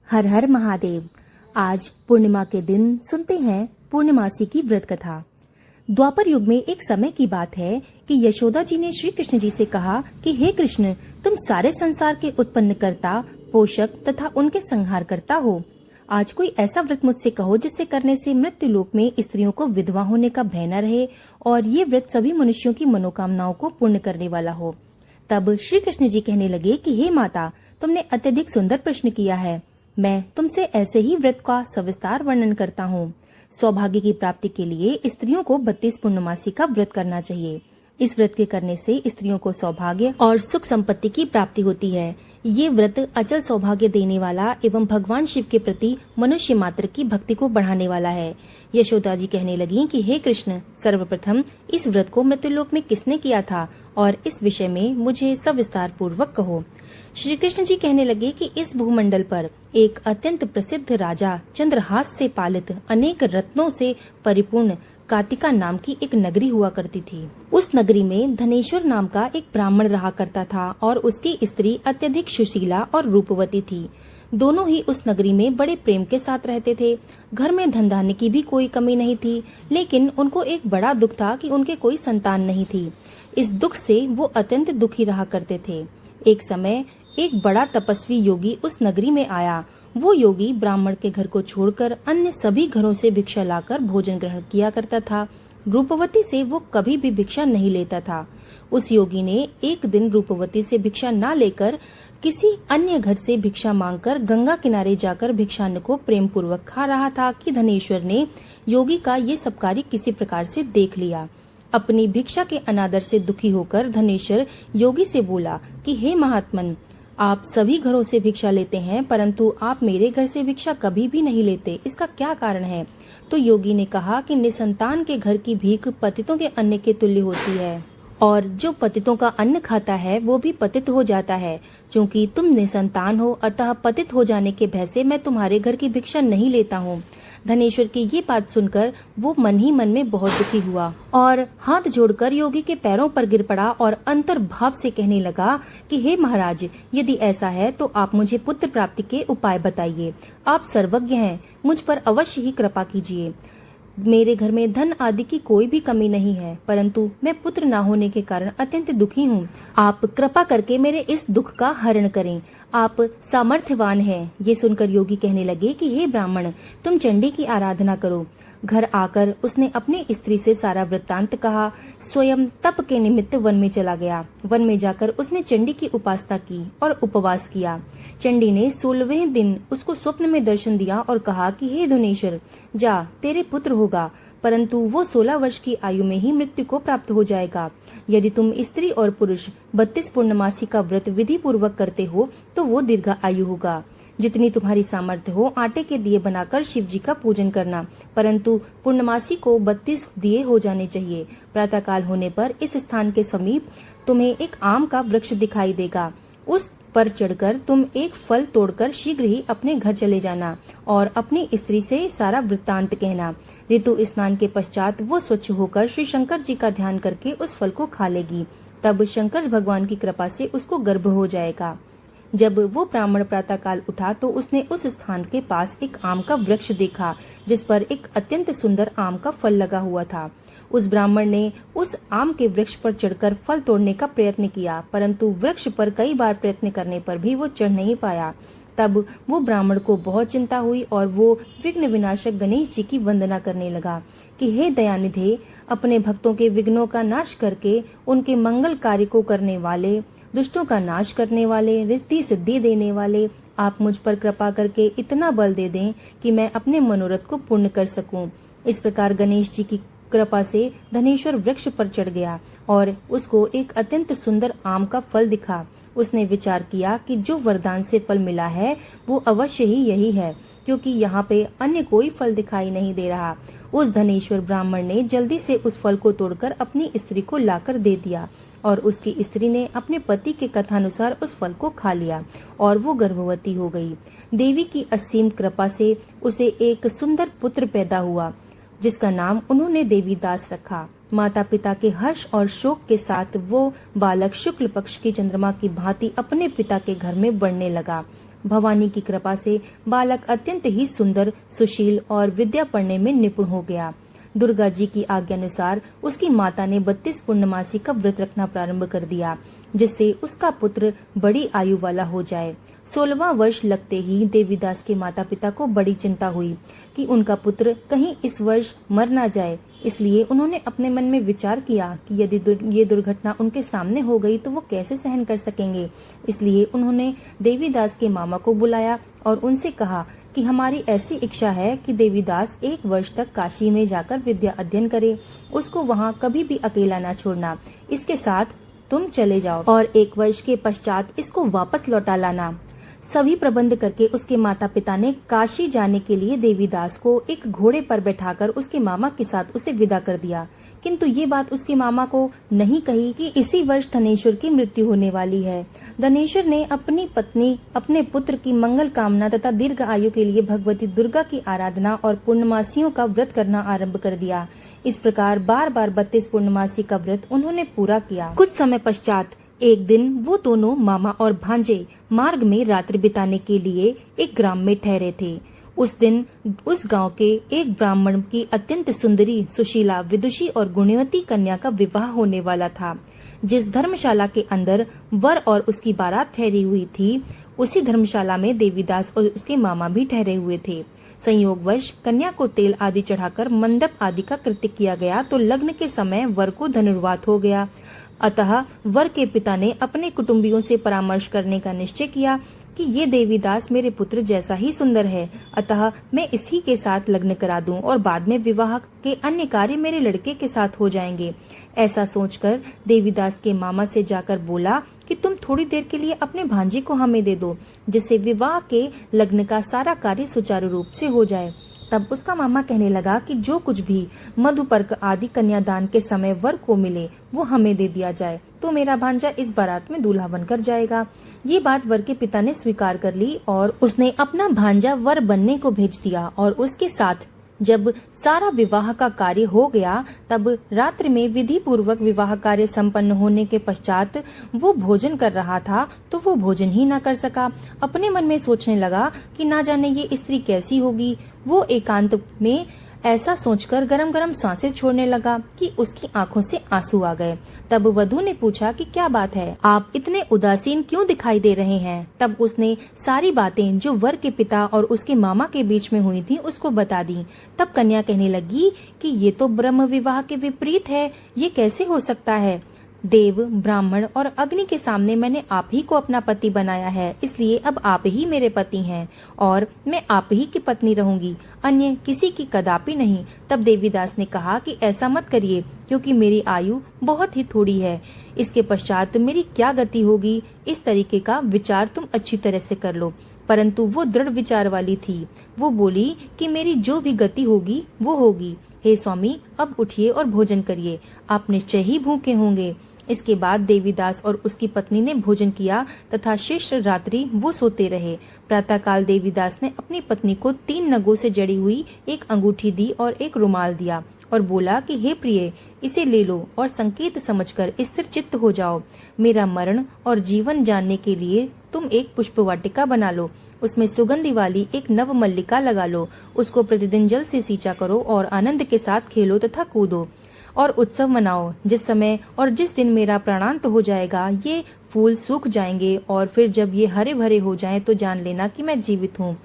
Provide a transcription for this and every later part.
हर हर महादेव। आज पूर्णिमा के दिन सुनते हैं पूर्णमासी की व्रत कथा। द्वापर युग में एक समय की बात है कि यशोदा जी ने श्री कृष्ण जी से कहा कि हे कृष्ण, तुम सारे संसार के उत्पन्न करता, पोषक तथा उनके संहार करता हो। आज कोई ऐसा व्रत मुझसे कहो जिससे करने से मृत्यु लोक में स्त्रियों को विधवा होने का भय न रहे और ये व्रत सभी मनुष्यों की मनोकामनाओं को पूर्ण करने वाला हो। तब श्री कृष्ण जी कहने लगे कि हे माता, तुमने अत्यधिक सुंदर प्रश्न किया है। मैं तुमसे ऐसे ही व्रत का सविस्तार वर्णन करता हूँ। सौभाग्य की प्राप्ति के लिए स्त्रियों को 32 पूर्णमासी का व्रत करना चाहिए। इस व्रत के करने से स्त्रियों को सौभाग्य और सुख संपत्ति की प्राप्ति होती है। ये व्रत अचल सौभाग्य देने वाला एवं भगवान शिव के प्रति मनुष्य मात्र की भक्ति को बढ़ाने वाला है। यशोदा जी कहने लगी कि हे कृष्ण, सर्वप्रथम इस व्रत को मृत्युलोक में किसने किया था और इस विषय में मुझे सविस्तार पूर्वक कहो। श्री कृष्ण जी कहने लगे कि इस भूमंडल पर एक अत्यंत प्रसिद्ध राजा चंद्रहास से पालित अनेक रत्नों से परिपूर्ण कातिका नाम की एक नगरी हुआ करती थी। उस नगरी में धनेश्वर नाम का एक ब्राह्मण रहा करता था और उसकी स्त्री अत्यधिक सुशीला और रूपवती थी। दोनों ही उस नगरी में बड़े प्रेम के साथ रहते थे। घर में धन धान्य की भी कोई कमी नहीं थी, लेकिन उनको एक बड़ा दुख था कि उनके कोई संतान नहीं थी। इस दुख से वो अत्यंत दुखी रहा करते थे। एक समय एक बड़ा तपस्वी योगी उस नगरी में आया। वो योगी ब्राह्मण के घर को छोड़कर अन्य सभी घरों से भिक्षा लाकर भोजन ग्रहण किया करता था। रूपवती से वो कभी भी भिक्षा नहीं लेता था। उस योगी ने एक दिन रूपवती से भिक्षा न लेकर किसी अन्य घर से भिक्षा मांगकर गंगा किनारे जाकर भिक्षान्न को प्रेम पूर्वक खा रहा था कि धनेश्वर ने योगी का ये सब कार्य किसी प्रकार से देख लिया। अपनी भिक्षा के अनादर से दुखी होकर धनेश्वर योगी से बोला कि हे महात्मन, आप सभी घरों से भिक्षा लेते हैं, परंतु आप मेरे घर से भिक्षा कभी भी नहीं लेते। इसका क्या कारण है? तो योगी ने कहा कि निसंतान के घर की भीख पतितों के अन्न के तुल्य होती है और जो पतितों का अन्न खाता है वो भी पतित हो जाता है। क्योंकि तुम निसंतान हो, अतः पतित हो जाने के भय से मैं तुम्हारे घर की भिक्षा नहीं लेता हूँ। धनेश्वर की ये बात सुनकर वो मन ही मन में बहुत दुखी हुआ और हाथ जोड़कर योगी के पैरों पर गिर पड़ा और अंतर्भाव से कहने लगा कि हे महाराज, यदि ऐसा है तो आप मुझे पुत्र प्राप्ति के उपाय बताइए। आप सर्वज्ञ हैं, मुझ पर अवश्य ही कृपा कीजिए। मेरे घर में धन आदि की कोई भी कमी नहीं है, परंतु मैं पुत्र न होने के कारण अत्यंत दुखी हूँ। आप कृपा करके मेरे इस दुख का हरण करें। आप सामर्थ्यवान हैं। ये सुनकर योगी कहने लगे कि हे ब्राह्मण, तुम चंडी की आराधना करो। घर आकर उसने अपनी स्त्री से सारा वृत्तांत कहा। स्वयं तप के निमित्त वन में चला गया। वन में जाकर उसने चंडी की उपासना की और उपवास किया। चंडी ने 16वें दिन उसको स्वप्न में दर्शन दिया और कहा कि हे धनेश्वर, जा, तेरे पुत्र होगा, परंतु वो 16 वर्ष की आयु में ही मृत्यु को प्राप्त हो जाएगा। यदि तुम स्त्री और पुरुष 32 पूर्णमासी का व्रत विधि पूर्वक करते हो तो वो दीर्घ आयु होगा। जितनी तुम्हारी सामर्थ्य हो आटे के दिए बनाकर शिव जी का पूजन करना, परंतु पूर्णमासी को 32 दिए हो जाने चाहिए। प्रातःकाल होने पर इस स्थान के समीप तुम्हें एक आम का वृक्ष दिखाई देगा। उस पर चढ़कर तुम एक फल तोड़कर शीघ्र ही अपने घर चले जाना और अपनी स्त्री से सारा वृत्तांत कहना। ऋतु स्नान के पश्चात वो स्वच्छ होकर श्री शंकर जी का ध्यान करके उस फल को खा लेगी। तब शंकर भगवान की कृपा से उसको गर्भ हो जाएगा। जब वो ब्राह्मण प्रातःकाल उठा तो उसने उस स्थान के पास एक आम का वृक्ष देखा जिस पर एक अत्यंत सुंदर आम का फल लगा हुआ था। उस ब्राह्मण ने उस आम के वृक्ष पर चढ़कर फल तोड़ने का प्रयत्न किया, परंतु वृक्ष पर कई बार प्रयत्न करने पर भी वो चढ़ नहीं पाया। तब वो ब्राह्मण को बहुत चिंता हुई और वो विघ्न विनाशक गणेश जी की वंदना करने लगा कि हे दयानिधे, अपने भक्तों के विघ्नों का नाश करके उनके मंगल कार्य को करने वाले, दुष्टों का नाश करने वाले, रिद्धि सिद्धि देने वाले, आप मुझ पर कृपा करके इतना बल दे दें कि मैं अपने मनोरथ को पूर्ण कर सकूं। इस प्रकार गणेश जी की कृपा से धनेश्वर वृक्ष पर चढ़ गया और उसको एक अत्यंत सुंदर आम का फल दिखा। उसने विचार किया कि जो वरदान से फल मिला है वो अवश्य ही यही है, क्योंकि यहाँ पे अन्य कोई फल दिखाई नहीं दे रहा। उस धनेश्वर ब्राह्मण ने जल्दी से उस फल को तोड़कर अपनी स्त्री को लाकर दे दिया और उसकी स्त्री ने अपने पति के कथानुसार उस फल को खा लिया और वो गर्भवती हो गई। देवी की असीम कृपा से उसे एक सुंदर पुत्र पैदा हुआ जिसका नाम उन्होंने देवीदास रखा। माता पिता के हर्ष और शोक के साथ वो बालक शुक्ल पक्ष की चंद्रमा की भांति अपने पिता के घर में बढ़ने लगा। भवानी की कृपा से बालक अत्यंत ही सुंदर, सुशील और विद्या पढ़ने में निपुण हो गया। दुर्गा जी की आज्ञा अनुसार उसकी माता ने 32 पूर्णमासी का व्रत रखना प्रारंभ कर दिया, जिससे उसका पुत्र बड़ी आयु वाला हो जाए। 16वां वर्ष लगते ही देवीदास के माता पिता को बड़ी चिंता हुई कि उनका पुत्र कहीं इस वर्ष मर ना जाए। इसलिए उन्होंने अपने मन में विचार किया कि यदि ये दुर्घटना उनके सामने हो गई तो वो कैसे सहन कर सकेंगे। इसलिए उन्होंने देवीदास के मामा को बुलाया और उनसे कहा कि हमारी ऐसी इच्छा है कि देवीदास 1 वर्ष तक काशी में जाकर विद्या अध्ययन करे। उसको वहाँ कभी भी अकेला न छोड़ना। इसके साथ तुम चले जाओ और 1 वर्ष के पश्चात इसको वापस लौटा लाना। सभी प्रबंध करके उसके माता पिता ने काशी जाने के लिए देवीदास को एक घोड़े पर बैठाकर उसके मामा के साथ उसे विदा कर दिया। किंतु ये बात उसके मामा को नहीं कही कि इसी वर्ष धनेश्वर की मृत्यु होने वाली है। धनेश्वर ने अपनी पत्नी, अपने पुत्र की मंगल कामना तथा दीर्घ आयु के लिए भगवती दुर्गा की आराधना और पूर्णमासियों का व्रत करना आरंभ कर दिया। इस प्रकार बार बार 32 पूर्णमासी का व्रत उन्होंने पूरा किया। कुछ समय पश्चात एक दिन वो दोनों मामा और भांजे मार्ग में रात्रि बिताने के लिए एक ग्राम में ठहरे थे। उस दिन उस गांव के एक ब्राह्मण की अत्यंत सुंदरी, सुशीला, विदुषी और गुणवती कन्या का विवाह होने वाला था। जिस धर्मशाला के अंदर वर और उसकी बारात ठहरी हुई थी, उसी धर्मशाला में देवीदास और उसके मामा भी ठहरे हुए थे। संयोगवश कन्या को तेल आदि चढ़ाकर मंडप आदि का कृत्य किया गया तो लग्न के समय वर को धनुर्वात हो गया। अतः वर के पिता ने अपने कुटुंबियों से परामर्श करने का निश्चय किया कि ये देवीदास मेरे पुत्र जैसा ही सुंदर है, अतः मैं इसी के साथ लग्न करा दूं और बाद में विवाह के अन्य कार्य मेरे लड़के के साथ हो जाएंगे। ऐसा सोचकर देवीदास के मामा से जाकर बोला कि तुम थोड़ी देर के लिए अपने भांजे को हमें दे दो, जिससे विवाह के लग्न का सारा कार्य सुचारू रूप से हो जाए। तब उसका मामा कहने लगा कि जो कुछ भी मधुपर्क आदि कन्यादान के समय वर को मिले वो हमें दे दिया जाए, तो मेरा भांजा इस बारात में दूल्हा बनकर जाएगा। ये बात वर के पिता ने स्वीकार कर ली और उसने अपना भांजा वर बनने को भेज दिया। और उसके साथ जब सारा विवाह का कार्य हो गया, तब रात्रि में विधि पूर्वक विवाह कार्य संपन्न होने के पश्चात वो भोजन कर रहा था तो वो भोजन ही न कर सका। अपने मन में सोचने लगा कि ना जाने ये स्त्री कैसी होगी। वो एकांत में ऐसा सोचकर गरम गरम सांसें छोड़ने लगा कि उसकी आंखों से आंसू आ गए। तब वधू ने पूछा कि क्या बात है, आप इतने उदासीन क्यों दिखाई दे रहे हैं। तब उसने सारी बातें जो वर के पिता और उसके मामा के बीच में हुई थी उसको बता दी। तब कन्या कहने लगी कि ये तो ब्रह्म विवाह के विपरीत है, ये कैसे हो सकता है। देव, ब्राह्मण और अग्नि के सामने मैंने आप ही को अपना पति बनाया है, इसलिए अब आप ही मेरे पति हैं और मैं आप ही की पत्नी रहूंगी, अन्य किसी की कदापि नहीं। तब देवीदास ने कहा कि ऐसा मत करिए, क्योंकि मेरी आयु बहुत ही थोड़ी है, इसके पश्चात मेरी क्या गति होगी, इस तरीके का विचार तुम अच्छी तरह से कर लो। परंतु वो दृढ़ विचार वाली थी। वो बोली कि मेरी जो भी गति होगी वो होगी। हे स्वामी, अब उठिए और भोजन करिए, आप निश्चय ही भूखे होंगे। इसके बाद देवीदास और उसकी पत्नी ने भोजन किया तथा शेष रात्रि वो सोते रहे। प्रातःकाल देवीदास ने अपनी पत्नी को 3 नगों से जड़ी हुई एक अंगूठी दी और एक रुमाल दिया और बोला कि हे प्रिय, इसे ले लो और संकेत समझकर स्थिर चित्त हो जाओ। मेरा मरण और जीवन जानने के लिए तुम एक पुष्प वाटिका बना लो, उसमें सुगंधि वाली एक नव मल्लिका लगा लो, उसको प्रतिदिन जल से सींचा करो और आनंद के साथ खेलो तथा कूदो और उत्सव मनाओ। जिस समय और जिस दिन मेरा प्राणांत हो जाएगा, ये फूल सूख जाएंगे और फिर जब ये हरे भरे हो जाएं तो जान लेना कि मैं जीवित हूँ।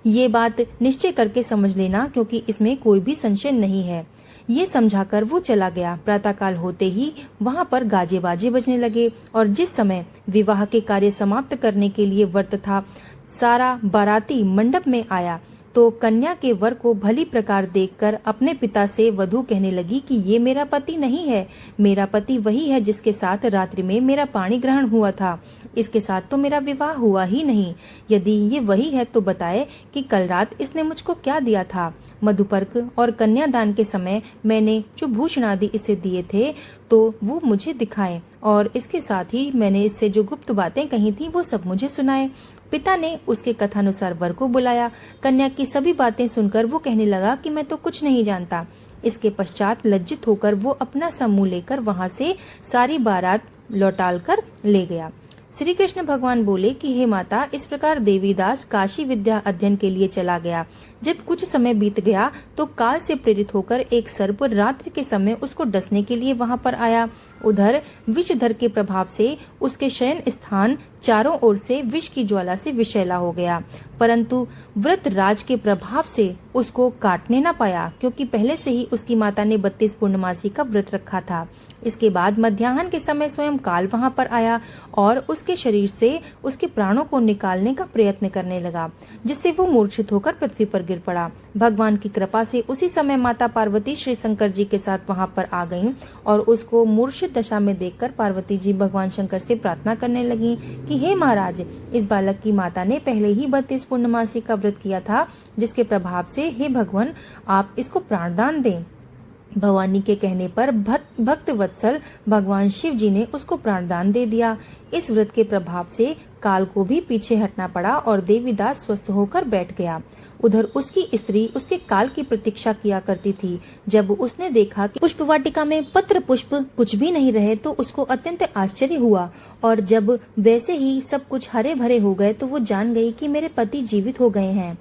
ये बात निश्चय करके समझ लेना, क्योंकि इसमें कोई भी संशय नहीं है। ये समझाकर वो चला गया। प्रातःकाल होते ही वहाँ पर गाजे बाजे बजने लगे और जिस समय विवाह के कार्य समाप्त करने के लिए व्रत था, सारा बाराती मंडप में आया तो कन्या के वर को भली प्रकार देखकर अपने पिता से वधू कहने लगी कि ये मेरा पति नहीं है, मेरा पति वही है जिसके साथ रात्रि में मेरा पाणी ग्रहण हुआ था, इसके साथ तो मेरा विवाह हुआ ही नहीं। यदि ये वही है तो बताए कि कल रात इसने मुझको क्या दिया था। मधुपर्क और कन्यादान के समय मैंने जो भूषण आदि इसे दिए थे तो वो मुझे दिखाए, और इसके साथ ही मैंने इससे जो गुप्त बातें कही थी वो सब मुझे सुनाए। पिता ने उसके कथानुसार वर को बुलाया। कन्या की सभी बातें सुनकर वो कहने लगा कि मैं तो कुछ नहीं जानता। इसके पश्चात लज्जित होकर वो अपना समूह लेकर वहाँ से सारी बारात लौटाल कर ले गया। श्री कृष्ण भगवान बोले कि हे माता, इस प्रकार देवीदास काशी विद्या अध्ययन के लिए चला गया। जब कुछ समय बीत गया तो काल से प्रेरित होकर एक सर्प रात्रि के समय उसको डसने के लिए वहां पर आया। उधर विषधर के प्रभाव से उसके शयन स्थान चारों ओर से विष की ज्वाला से विषैला हो गया, परंतु व्रत राज के प्रभाव से उसको काटने न पाया, क्योंकि पहले से ही उसकी माता ने 32 पूर्णमासी का व्रत रखा था। इसके बाद मध्याह्न के समय स्वयं काल वहां पर आया और उसके शरीर से उसके प्राणों को निकालने का प्रयत्न करने लगा, जिससे वो मूर्छित होकर पृथ्वी पर गिर पड़ा। भगवान की कृपा से उसी समय माता पार्वती श्री शंकर जी के साथ वहां पर आ गईं और उसको मूर्छित दशा में देखकर पार्वती जी भगवान शंकर से प्रार्थना करने लगी कि हे महाराज, इस बालक की माता ने पहले ही 32 पूर्णमासी का व्रत किया था, जिसके प्रभाव से हे भगवान आप इसको प्राणदान दें। भवानी के कहने पर भक्त वत्सल भगवान शिव जी ने उसको प्राणदान दे दिया। इस व्रत के प्रभाव से काल को भी पीछे हटना पड़ा और देवीदास स्वस्थ होकर बैठ गया। उधर उसकी स्त्री उसके काल की प्रतीक्षा किया करती थी। जब उसने देखा कि पुष्प वाटिका में पत्र पुष्प कुछ भी नहीं रहे तो उसको अत्यंत आश्चर्य हुआ, और जब वैसे ही सब कुछ हरे भरे हो गए तो वो जान गई कि मेरे पति जीवित हो गए हैं।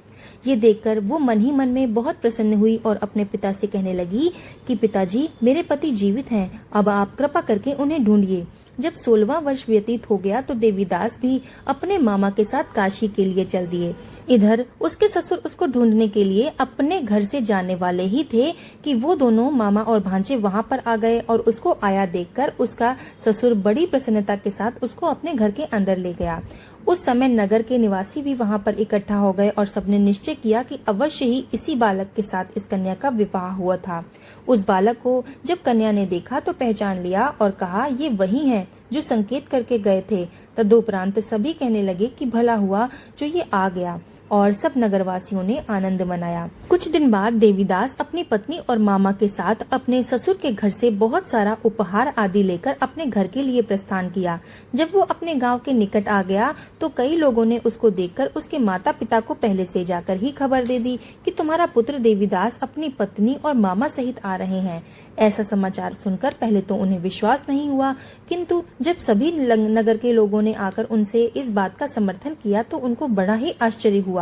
ये देखकर वो मन ही मन में बहुत प्रसन्न हुई और अपने पिता से कहने लगी कि पिताजी, मेरे पति जीवित हैं, अब आप कृपा करके उन्हें ढूंढिए। जब 16वां वर्ष व्यतीत हो गया तो देवीदास भी अपने मामा के साथ काशी के लिए चल दिए। इधर उसके ससुर उसको ढूंढने के लिए अपने घर से जाने वाले ही थे कि वो दोनों मामा और भांजे वहां पर आ गए, और उसको आया देखकर उसका ससुर बड़ी प्रसन्नता के साथ उसको अपने घर के अंदर ले गया। उस समय नगर के निवासी भी वहां पर इकट्ठा हो गए और सबने निश्चय किया कि अवश्य ही इसी बालक के साथ इस कन्या का विवाह हुआ था। उस बालक को जब कन्या ने देखा तो पहचान लिया और कहा, ये वही है जो संकेत करके गए थे। तदुपरांत सभी कहने लगे कि भला हुआ जो ये आ गया, और सब नगरवासियों ने आनंद मनाया। कुछ दिन बाद देवीदास अपनी पत्नी और मामा के साथ अपने ससुर के घर से बहुत सारा उपहार आदि लेकर अपने घर के लिए प्रस्थान किया। जब वो अपने गांव के निकट आ गया तो कई लोगों ने उसको देखकर उसके माता पिता को पहले से जाकर ही खबर दे दी कि तुम्हारा पुत्र देवीदास अपनी पत्नी और मामा सहित आ रहे हैं। ऐसा समाचार सुनकर पहले तो उन्हें विश्वास नहीं हुआ, किंतु जब सभी नगर के लोगों ने आकर उनसे इस बात का समर्थन किया तो उनको बड़ा ही आश्चर्य हुआ।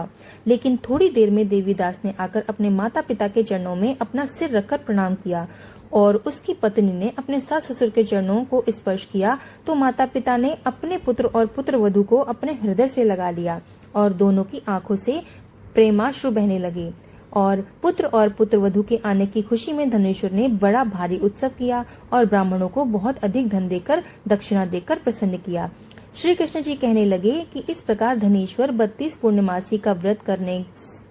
लेकिन थोड़ी देर में देवीदास ने आकर अपने माता पिता के चरणों में अपना सिर रखकर प्रणाम किया, और उसकी पत्नी ने अपने सास ससुर के चरणों को स्पर्श किया तो माता पिता ने अपने पुत्र और पुत्र वधू को अपने हृदय से लगा लिया, और दोनों की आंखों से प्रेमाश्रु बहने लगे। और पुत्र और पुत्र वधू के आने की खुशी में धनेश्वर ने बड़ा भारी उत्सव किया और ब्राह्मणों को बहुत अधिक धन देकर दक्षिणा देकर प्रसन्न किया। श्री कृष्ण जी कहने लगे कि इस प्रकार धनेश्वर 32 पूर्णमासी का व्रत करने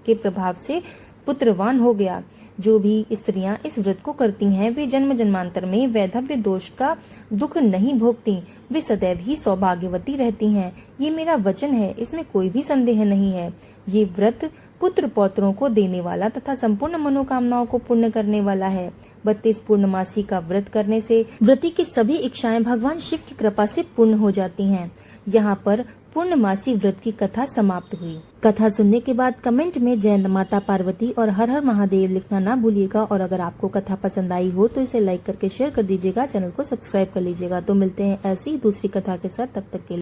के प्रभाव से पुत्रवान हो गया। जो भी स्त्रियां इस व्रत को करती हैं वे जन्म जन्मांतर में वैधव्य दोष का दुख नहीं भोगती, वे सदैव ही सौभाग्यवती रहती हैं। ये मेरा वचन है, इसमें कोई भी संदेह नहीं है। ये व्रत पुत्र पौत्रों को देने वाला तथा संपूर्ण मनोकामनाओं को पूर्ण करने वाला है। 32 पूर्णमासी का व्रत करने से व्रती की सभी इच्छाएं भगवान शिव की कृपा से पूर्ण हो जाती हैं। यहाँ पर पूर्णमासी व्रत की कथा समाप्त हुई। कथा सुनने के बाद कमेंट में जय माता पार्वती और हर हर महादेव लिखना ना भूलिएगा, और अगर आपको कथा पसंद आई हो तो इसे लाइक करके शेयर कर दीजिएगा, चैनल को सब्सक्राइब कर लीजिएगा। तो मिलते हैं ऐसी दूसरी कथा के साथ, तब तक के लिए।